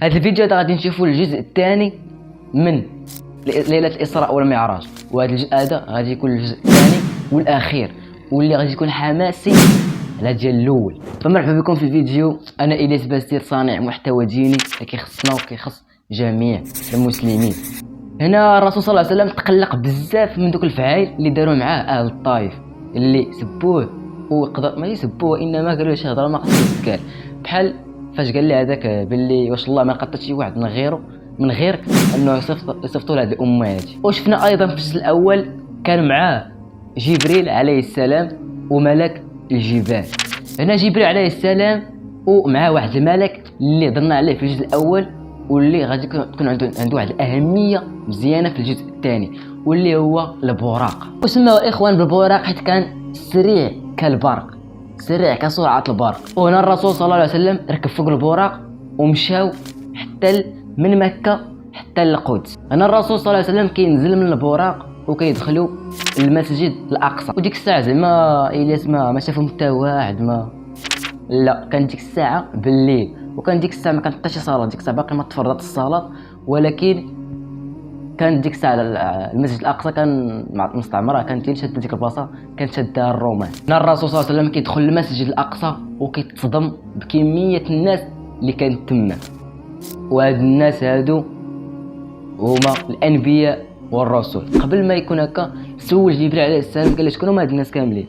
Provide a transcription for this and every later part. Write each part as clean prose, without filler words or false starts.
هذا الفيديو هذا غادي نشوفوا الجزء الثاني من ليلة الإسراء والمعراج، وهذا الجزء هذا غادي يكون الجزء الثاني والأخير واللي غادي يكون حماسي على ديال الأول. فمرحبا بكم في الفيديو. أنا إلياس باسير، صانع محتوى ديني كيخصنا وكيخص جميع المسلمين. هنا الرسول صلى الله عليه وسلم تقلق بزاف من دوك الفعايل اللي داروا معاه أهل الطائف، اللي سبوه ويقدر ما يسبوه، انما قالوا له شي هضره ما خصهاش تقال، بحال فاش قال لي هذاك باللي واش الله ما قطع شي واحد من غيرك انه يصيفطوا لهاد الامه هادي. وشفنا ايضا في الجزء الاول كان معاه جبريل عليه السلام وملك الجبال. هنا جبريل عليه السلام ومعاه واحد الملك اللي هضرنا عليه في الجزء الاول، واللي غادي تكون عنده واحد الاهميه مزيانه في الجزء الثاني، واللي هو البوراق. وسموه اخوان بالبوراق حيت كان سريع كالبرق، سريع كسرعة البرق. وهنا الرسول صلى الله عليه وسلم ركب فوق البوراق ومشاو حتى من مكة حتى للقدس. هنا الرسول صلى الله عليه وسلم كينزل من البوراق وكيدخلوا المسجد الأقصى. وديك الساعة زعما إلياس ما شافهم حتى واحد، ما لا، كان ديك الساعة بالليل، وكان ديك الساعة ما كان حتى شي صلاة، ديك الساعة باقي ما تفرضت الصلاة، ولكن كان ديك الساعه المسجد الاقصى كان مستعمره، كانت شاده ديك البلاصه، كانت شاده الرومان. هنا الرسول صلى الله عليه وسلم كيدخل المسجد الاقصى وكيتصدم بكميه الناس اللي كانت تما. وهاد الناس هادو هما الانبياء والرسل. قبل ما يكون هكا سول جبريل عليه السلام قال له شكون هما هاد الناس كاملين؟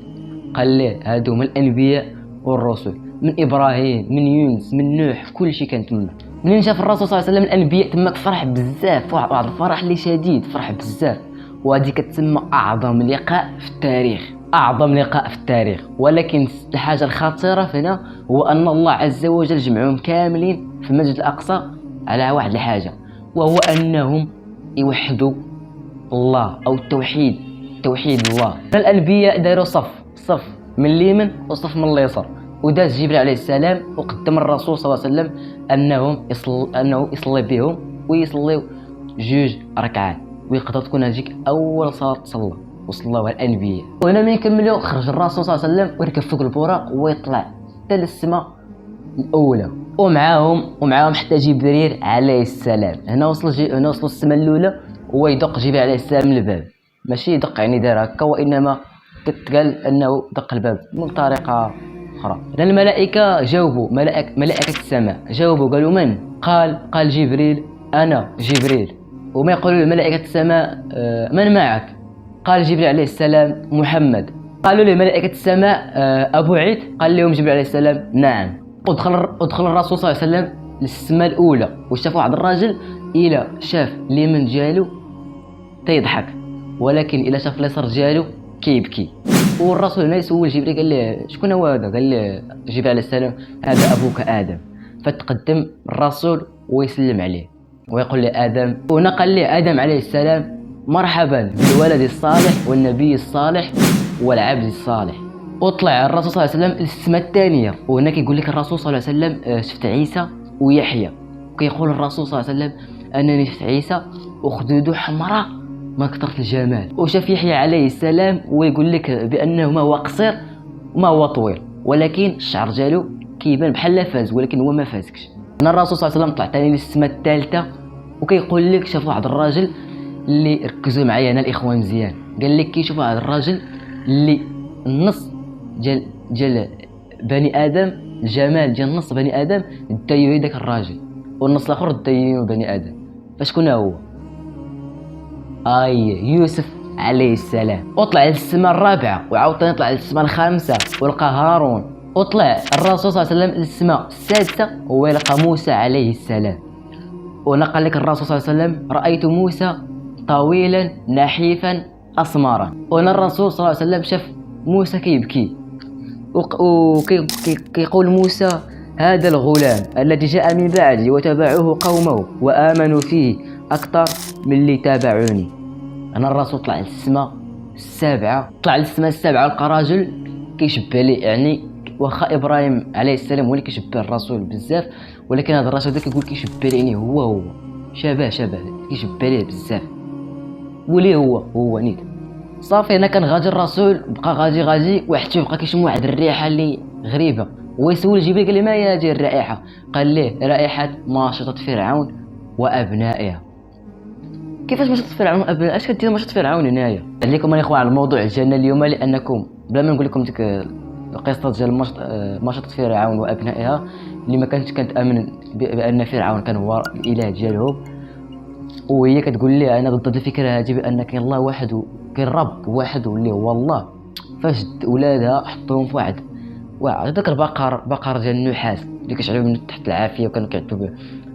قال ليه هادو هما الانبياء والرسل، من ابراهيم من يونس من نوح، كل شيء كان تما. منين شاف الرسول صلى الله عليه وسلم الانبياء تماك فرح بزاف، واحد الفرح اللي شديد، فرح بزاف. وهذه كتسمى اعظم لقاء في التاريخ، اعظم لقاء في التاريخ. ولكن الحاجه الخطيره هنا هو ان الله عز وجل جمعهم كاملين في المسجد الاقصى على واحد الحاجه، وهو انهم يوحدوا الله او توحيد الله. الانبياء داروا صف من اليمين وصف من اليسار، وداز جبريل عليه السلام وقدم الرسول صلى الله عليه وسلم انه يصلي بهم ويصليو 2 ركعات، ويقدر تكون هذيك اول صلاه وصلاوها الانبياء. وهنا من يكملوا خرج الرسول صلى الله عليه وسلم ويركب فوق البراق ويطلع حتى للسماء الاولى، ومعاهم حتى جبريل عليه السلام. هنا وصلوا السماء الاولى، ويدق جبريل عليه السلام الباب، ماشي يدق يعني دار هكا، وانما كتقال انه دق الباب من طريقه أخرى. الملائكة جاوبوا، ملائكة السماء جاوبوا، قالوا من؟ قال جبريل، أنا جبريل. وما يقولوا لملائكة السماء من معك؟ قال جبريل عليه السلام محمد. قالوا لملائكة السماء أبو عيد؟ قال لهم جبريل عليه السلام نعم. ودخل الرسول صلى الله عليه وسلم للسماء الأولى، وشاف واحد الراجل إلى شاف اليمين ديالو تيضحك، ولكن إلى شاف اليسار ديالو كيبكي. والرسول هنا يسول جبريل قال له شكون هو هذا؟ قال له جبريل عليه السلام هذا ابوك ادم. فتقدم الرسول ويسلم عليه ويقول له ادم. وهنا قال له ادم عليه السلام مرحبا بالولد الصالح والنبي الصالح والعبد الصالح. وطلع الرسول صلى الله عليه وسلم للسماء الثانيه، وهنا كيقول لك الرسول صلى الله عليه وسلم شفت عيسى ويحيى. وكيقول الرسول صلى الله عليه وسلم انني شفت عيسى وخدوده حمراء ما كثرت الجمال. وشاف يحيى عليه السلام ويقول لك بانه ما هو قصير وما هو طويل، ولكن الشعر ديالو كيبان بحال فاز، ولكن هو ما فازكش. هنا الرسول صلى الله عليه وسلم طلع ثاني للسماء الثالثه، وكيقول لك شاف واحد الراجل اللي ركزوا معايا هنا الاخوان مزيان، قال لك كيشوف واحد الراجل اللي النص ديال بني ادم، الجمال ديال نص بني ادم دايو داك الراجل، والنص الاخر دايو بني ادم. فشكون هو؟ يوسف عليه السلام. وطلع للسماء الرابعه، وعاود يطلع للسماء الخامسه ولقى هارون. وطلع الرسول صلى الله عليه وسلم للسماء السادسه ويلقى موسى عليه السلام. ونقل لك الرسول صلى الله عليه وسلم رايت موسى طويلا نحيفا اسمرا. وهنا الرسول صلى الله عليه وسلم شاف موسى كيبكي، وكيقول موسى هذا الغلام الذي جاء من بعدي وتبعوه قومه وآمنوا فيه أكثر من اللي تابعوني. أنا الرسول طلع للسماء السابعة، لقى راجل كيشبه ليه، يعني واخا إبراهيم عليه السلام هو اللي كيشبه الرسول بزاف، ولكن هذا الرسول ده كيقول كيشبه ليه، يعني هو شبه كيشبه ليه بزاف، وليه هو نيت صافي. هنا كان غادي الرسول بقى غادي وحتى بقى كيشم واحد الريحة اللي غريبة، ويسول جبريل قال له ما هي هذه الرائحه؟ قال ليه رائحه ماشطه فرعون وابنائها. كيفاش ماشطه فرعون وابنائها؟ اش كدير ماشطه فرعون هنايا؟ قال لكم الاخوان على الموضوع ديالنا اليوم، لانكم بلا ما نقول لكم ديك القصه ديال ماشطه فرعون وابنائها اللي ما كانت كتامن بان فرعون كان هو الاله ديالهم، وهي كتقول لي انا ضد الفكره هذه بان كاين الله واحد وكاين رب واحد واللي هو الله. فاش ولادها حطوهم في واحد داك بقر ديال النحاس اللي كيشعلوا من تحت العافيه، وكانوا كيعذبوا به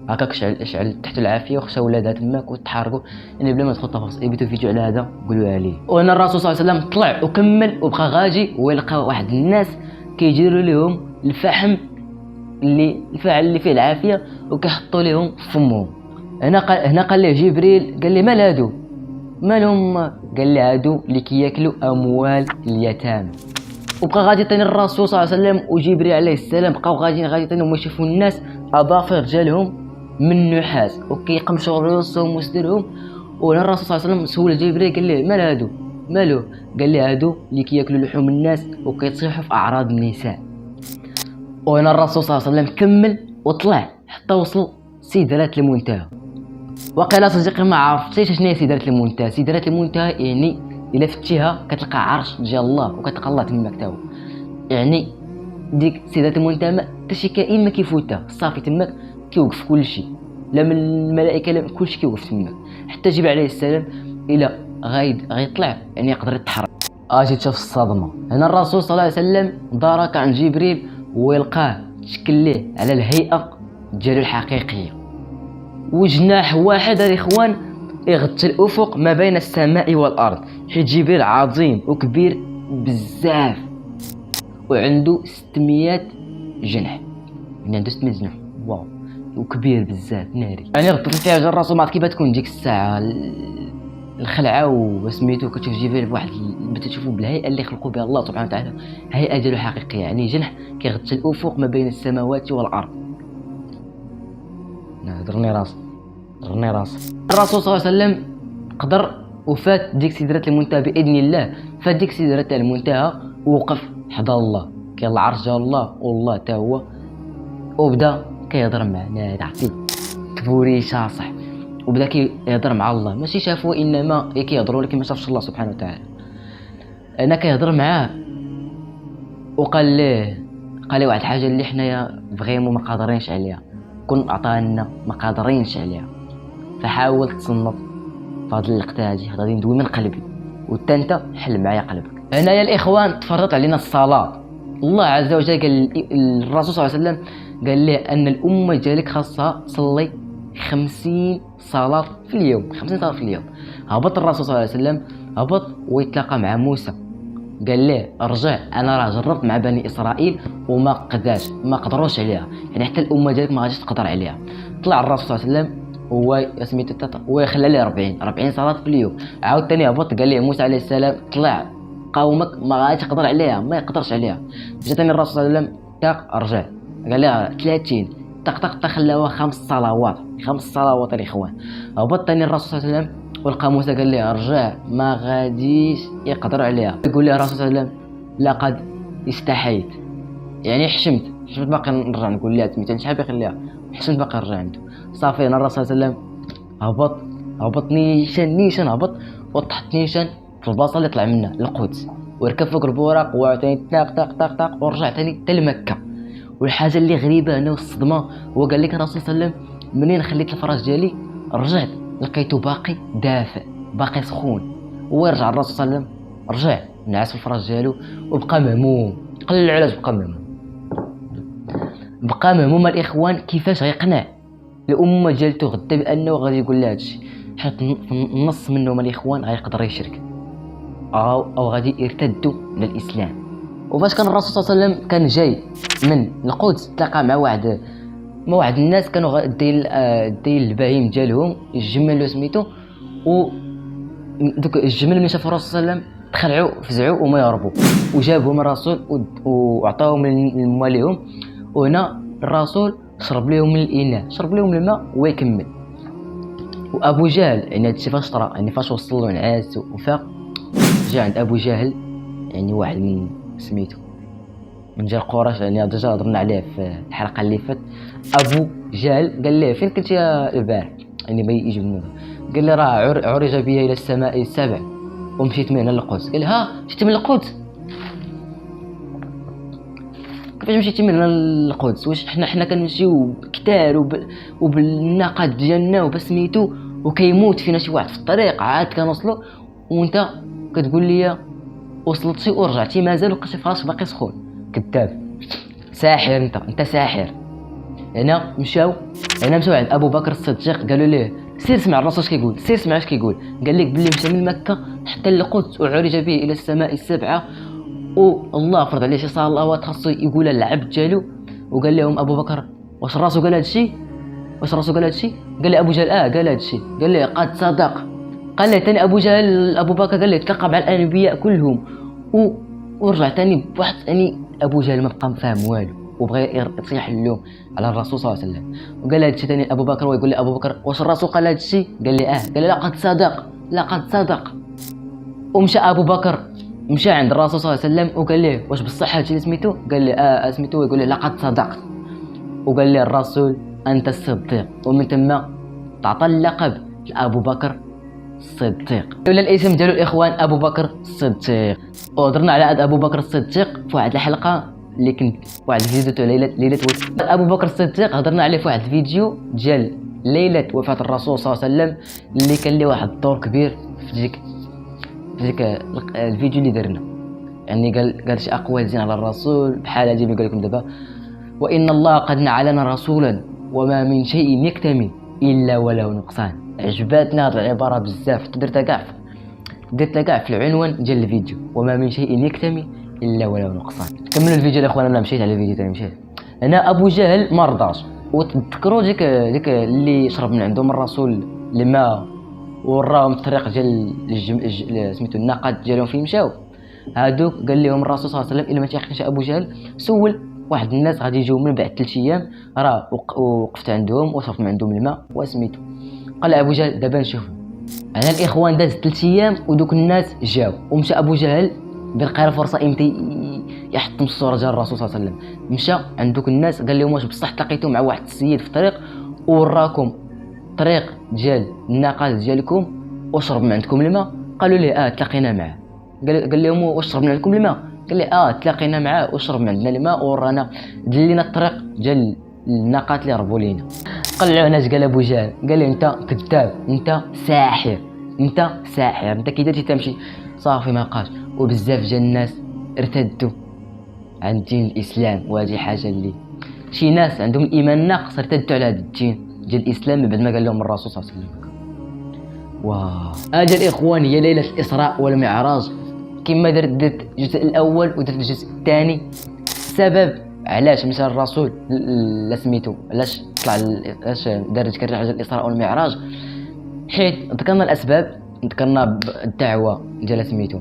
هكاك شعل تحت العافيه، وخشى ولادها تماك وتحارقوا. يعني بلا ما ندخل تفاصيل بيتو فيديو على هذا قولوها ليه. وانا الرسول صلى الله عليه وسلم طلع وكمل وبقى غاجي، ويلقى واحد الناس كيديروا لهم الفحم الفاعل اللي فيه العافيه وكيحطوا لهم في فمهم. هنا قال له جبريل، قال لي مال هادو مالهم؟ قال لي هادو اللي كياكلوا اموال اليتامى. وبقى غادي ثاني الرسول صلى الله عليه وسلم وجبريل عليه السلام بقاو غادي ثاني هما يشوفوا الناس اظافر ديالهم من نحاس وكيقمشوا رؤوسهم وصدرهم. وهنا الرسول صلى الله عليه وسلم سول جبريل قال له مال هادو مالو؟ قال لي هادو اللي كياكلوا لحوم الناس وكيطيحوا في اعراض النساء. وهنا الرسول صلى الله عليه وسلم كمل وطلع حتى وصل سدرة المنتهى. وقيلا صديقي ما عرفتيش شنو هي سدرة المنتهى. سدرة المنتهى يعني الا فتيها كتلقى عرش ديال الله وكتلقى الله تماك تا هو. يعني ديك سدرة المنتهى حتى شي كائن ما كيفوتها، صافي تماك كيوقف كل شيء، لا من الملائكه لا كل شيء كيوقف تماك. حتى جبريل عليه السلام الا غيطلع يعني يقدر يتحرك. اجي تشوف الصدمه. هنا الرسول صلى الله عليه وسلم دارك عن جبريل ويلقاه تشكل ليه على الهيئه ديالو الحقيقيه، وجناح واحد الاخوان يغطي الافق ما بين السماء والارض، حيت جبريل عظيم وكبير بزاف وعنده 600 جناح. يعني عنده 600 جناح، واو، وكبير بزاف ناري. يعني غطت فيها جا الرسول. ما كيف تكون ديك الساعه الخلعه وسميتو كتشوف جبريل بواحد بتشوفوا بالهيئه اللي خلقوا بها الله سبحانه وتعالى، هيئه ديالو حقيقيه، يعني جنح كيغطي الافق ما بين السماوات والارض. ضرني راسي. الرسول صلى الله عليه وسلم قدر وفات ديك سدرة المنتهى باذن الله. فات ديك سدرة المنتهى ووقف حدا الله، كاين العرش ديال الله والله تا هو، وبدا كيهضر معنا عرفتي تبوري شاصح، وبدا كيهضر مع الله. ماشي شافوا انما كيهضروا لكن ما شافش الله سبحانه وتعالى. انا كيهضر معاه وقال ليه واحد الحاجه اللي حنايا فريمون ما قادرينش عليها، كون عطانا ما قادرينش عليها، فحاول تصنف فهاد اللقطه هادي غادي ندوي من قلبي وانت انت حل معايا قلبك. هنايا الاخوان تفرضت علينا الصلاه. الله عز وجل قال الرسول صلى الله عليه وسلم قال له ان الامه ديالك خاصها تصلي 50 صلاه في اليوم. 50 صلاه في اليوم. هبط الرسول صلى الله عليه وسلم، هبط ويتلاقى مع موسى، قال له ارجع انا راه جربت مع بني اسرائيل وما قدروش عليها، يعني حتى الامه ديالك ما غاديش تقدر عليها. طلع الرسول صلى الله عليه وسلم هو سميتو وخلى ليه 40 صلاه في اليوم. عاود ثاني هبط قال له موسى عليه السلام طلع قومك ما غاديش تقدر عليها، ما يقدرش عليها. جا ثاني الرسول صلى الله عليه وسلم رجع قال له 30 خلاوها 5 صلوات. 5 صلوات الاخوان. هبط ثاني الرسول صلى الله عليه وسلم ولقى موسى قال له ارجع ما غاديش يقدر عليها. يقول له الرسول صلى الله عليه وسلم لقد استحيت، يعني حشمت باقي نرجع نقول لها سميتها شحال باقي لها، حشمت باقي نرجع عنده. صافي انا الرسول صلى الله عليه وسلم هبط نيشان هبط وطحت نيشان في البلاصه اللي طلع منها القدس، وركب فوق البوراق وعاوتاني طاق ورجع ثاني حتى لمكه. والحاجه اللي غريبه هنا والصدمه هو قال لك الرسول صلى الله عليه وسلم منين خليت الفراش ديالي رجعت لقيته باقي دافئ باقي سخون. ويرجع الرسول صلى الله عليه وسلم رجع نعس في الفراش ديالو وبقى مهموم. قال العلاج بقى مهموم الاخوان كيفاش غيقنع الامه ديالته غدا بانه غادي يقول لها هادشي، حيت النص منهم الاخوان غيقدر يشرك او غادي يرتدوا من الاسلام. وفاش كان الرسول صلى الله عليه وسلم كان جاي من القدس تلاقى مع واحد الناس كانوا داير البهيم ديالهم الجمل اللي سميتو، و دوك الجمل ملي شافوا الرسول صلى الله عليه وسلم تخلعوا فزعوا وما يهربوا، وجابهم الرسول وعطاهم المواليهم. وهنا الرسول شرب لهم من الاناء، شرب لهم الماء ويكمل. وابو جهل يعني هادشي فاش طرا، يعني فاش وصل له نعاس وفاق جا عند ابو جهل، يعني واحد من سميتو من جا قريش، يعني ديجا هضرنا عليه في الحلقه اللي فاتت. ابو جهل قال له فين كنت يا البارح، يعني بغى يجي منه، قال له راه عرج بي الى السماء السبع ومشيت من هنا للقدس. قال ها مشيت من القدس؟ كيفاش مشيتي من هنا للقدس؟ واش حنا كنمشيو كتار وبالناقات ديالنا وبسميتو وكيموت فينا شي واحد في الطريق عاد كنوصلوا، وانت كتقول لي وصلتي ورجعتي مازال وبقيتي في راسك باقي سخون؟ كذاب، ساحر انت ساحر. هنا مشاو عند ابو بكر الصديق، قالوا ليه سير اسمع الرسول اش كيقول، سير اسمع اش كيقول. قال لك بلي مشى من مكه حتى للقدس وعرج به الى السماء السبعه، والله فرض عليه شي صلوات خاصو يقولها للعبد ديالو. وقال لهم ابو بكر واش راسو قال هادشي؟ قال لي ابو جهل قال هادشي. قال لي قد صدق. قال لي ثاني ابو جهل ابو بكر قال لي تلقى مع الانبياء كلهم ورجع ثاني بواحد ثاني. ابو جهل ما بقى فاهم والو وبغى يطيح اللوم على الرسول صلى الله عليه وسلم. وقال هادشي ثاني ابو بكر، ويقول لي ابو بكر واش الرسول قال هادشي؟ قال لي قال لي لقد صدق. ومشى ابو بكر مشى عند الرسول صلى الله عليه وسلم وقال له واش بصح هادشي اللي سميتو؟ قال لي سميتو. ويقول له لقد صدقت. وقال لي الرسول انت الصديق، ومن ثم تعطى اللقب لابو بكر الصديق، ولا الاسم ديالو الاخوان ابو بكر الصديق. وهضرنا على هذا ابو بكر الصديق في واحد الحلقه اللي كنت واحد الفيديو تاع ليله ابو بكر الصديق، هضرنا عليه في واحد الفيديو ديال ليله وفاه الرسول صلى الله عليه وسلم، اللي كان له واحد الدور كبير في ديك الفيديو اللي درنا. يعني قال شي اقوال زين على الرسول بحال هادي اللي قال لكم دابا، وان الله قد نعلنا رسولا وما من شيء يكتمل الا وله نقصان. عجباتنا هاد العباره بزاف، درتها كاع في العنوان ديال الفيديو، وما من شيء يكتمل الا وله نقصان. كملوا الفيديو الاخوان. انا مشيت على الفيديو ثاني مشيت انا. ابو جهل ما رضاش، وتذكروا ديك اللي شرب من عندهم الرسول الماء وراهم الطريق ديال سميتو الناقات ديالهم فين مشاو هادوك. قال لهم الرسول صلى الله عليه وسلم الا ما تيقنش ابو جهل سول واحد الناس غادي يجيو من بعد 3 ايام، راه وقفت عندهم وشربت من عندهم الماء وسميتو. قال ابو جهل دابا نشوف. انا الاخوان داز 3 ايام ودوك الناس جاو، ومشى ابو جهل بلقى فرصه امتى يحطم الصوره ديال الرسول صلى الله عليه وسلم. مشى عند دوك الناس قال لهم واش بصح تلاقيتو مع واحد السيد في الطريق وراكم طريق ديال الناقات ديالكم وشرب من عندكم الماء؟ قالوا لي تلاقينا معاه. قال لهم واش شرب من عندكم الماء؟ قال لي تلاقينا معاه وشرب من عندنا الماء ورانا دلينا الطريق ديال الناقات اللي هربوا لينا. قلعونا. اش قال ابو جهل؟ قال لي انت كذاب، انت ساحر، انت كي درتي تمشي صافي ما بقاش. وبزاف ديال الناس ارتدوا عن دين الاسلام، وهذه حاجه اللي شي ناس عندهم الايمان ناقص ارتدوا على هذا الدين ديال الاسلام من بعد ما قال لهم الرسول صلى الله عليه وسلم. هذا الاخوان هي ليله الاسراء والمعراج. كما درت الجزء الاول ودرت الجزء الثاني. السبب علاش مشى الرسول سميتو، علاش طلع، علاش دار ديك الرحله ديال الاسراء والمعراج، حيت ذكرنا الاسباب، ذكرنا الدعوه ديال سميتو.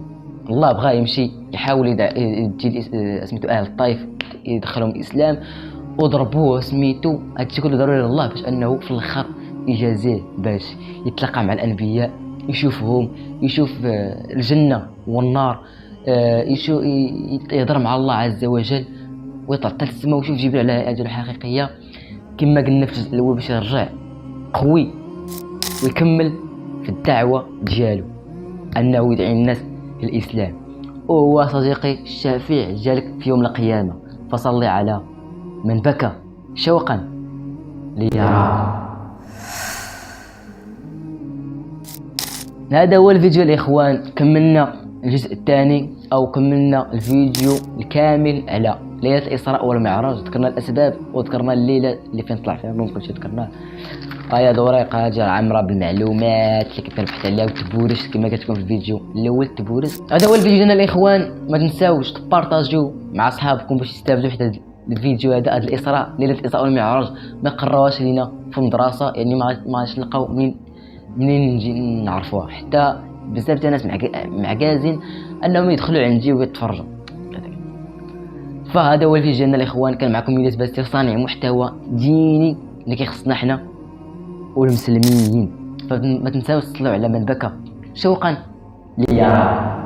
الله بغى يمشي يحاول يجي سميتو اهل الطائف يدخلهم الاسلام وضربوه سميتو. هادشي كله ضروري لله باش انه في الاخر يجازيه، باش يتلاقى مع الانبياء يشوفهم، يشوف الجنه والنار، يهضر مع الله عز وجل ويطلع حتى للسماء ويشوف جبريل على اجل حقيقيه كما قلنا في الجزء الاول، باش يرجع قوي ويكمل في الدعوه ديالو انه يدعي الناس للاسلام. وهو صديقي الشفيع جالك في يوم القيامه، فصلي على من بكى شوقا ليرى. هذا هو الفيديو الاخوان. كملنا الجزء الثاني او كملنا الفيديو الكامل على ليله الاسراء والمعراج. ذكرنا الاسباب وذكرنا الليله اللي فين طلع فيها، ممكن شي ذكرناه. هي دوريقه جا عامره بالمعلومات اللي كنت نبحث عليها وتبورس كما قلت لكم في الفيديو الاول تبورس. هذا هو الفيديو ديالنا الاخوان. ما تنساوش تبارطاجيو مع اصحابكم باش يستافدوا حتى الفيديو هذا الاسراء ليله الاسراء والمعراج ما قراوهاش لينا في المدرسه، يعني ما غاديش نلقاو منين نجي نعرفوها. حتى بزاف ديال الناس معكازين انهم يدخلوا عندي ويتفرجوا. فهذا هو الفيديو ديالنا الاخوان. كان معكم ميلاد باستير صانع محتوى ديني اللي كيخصنا حنا والمسلمين. فما تنساوش تصلوا على من بكى شوقا ليرى.